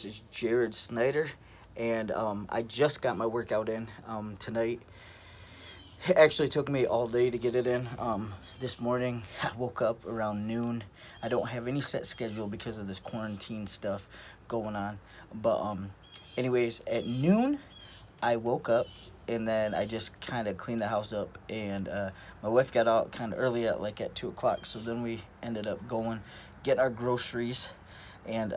This is Jared Snyder, and I just got my workout in tonight. It actually took me all day to get it in. This morning, I woke up around noon. I don't have any set schedule because of this quarantine stuff going on. But, anyways, at noon, I woke up and then I just kind of cleaned the house up. And my wife got out kind of early at 2 o'clock. So then we ended up going, getting our groceries, and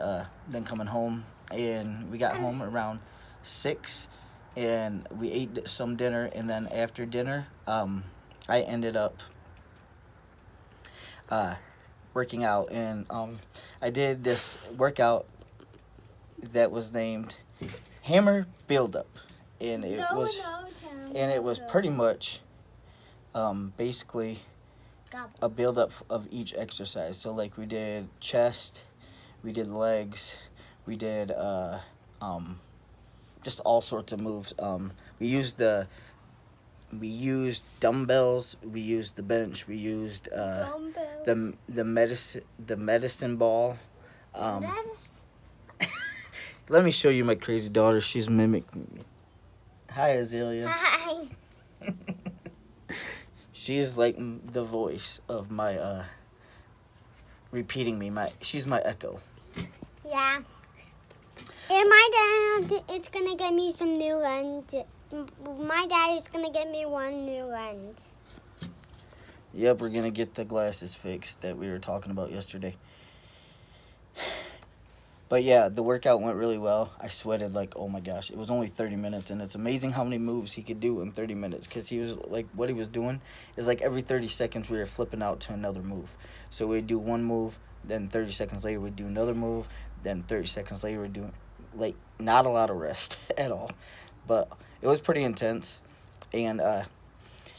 then coming home. And we got home around 6, and we ate some dinner, and then after dinner I ended up working out, and I did this workout that was named Hammer Build Up, and it was pretty much basically a build up of each exercise. So like we did chest, we did legs, we did just all sorts of moves. We used dumbbells, we used the bench, we used the medicine ball. Let me show you my crazy daughter. She's mimicking me. Hi, Azalea. Hi. She is like the voice of my repeating me. She's my echo. Yeah. And my dad is gonna get me some new lens. My dad is gonna get me one new lens. Yep, we're gonna get the glasses fixed that we were talking about yesterday. But yeah, the workout went really well. I sweated like, oh my gosh. It was only 30 minutes, and it's amazing how many moves he could do in 30 minutes. Because he was like, what he was doing is like every 30 seconds we were flipping out to another move. So we'd do one move, then 30 seconds later we'd do another move, then 30 seconds later we'd do, like, not a lot of rest at all. But it was pretty intense. And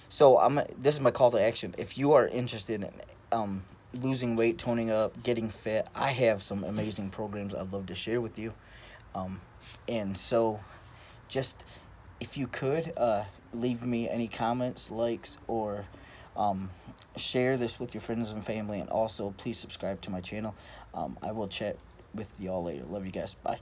so this is my call to action. If you are interested in losing weight, toning up, getting fit, I have some amazing programs I'd love to share with you. And so just, if you could, leave me any comments, likes, or share this with your friends and family. And also, please subscribe to my channel. I will chat with y'all later. Love you guys. Bye.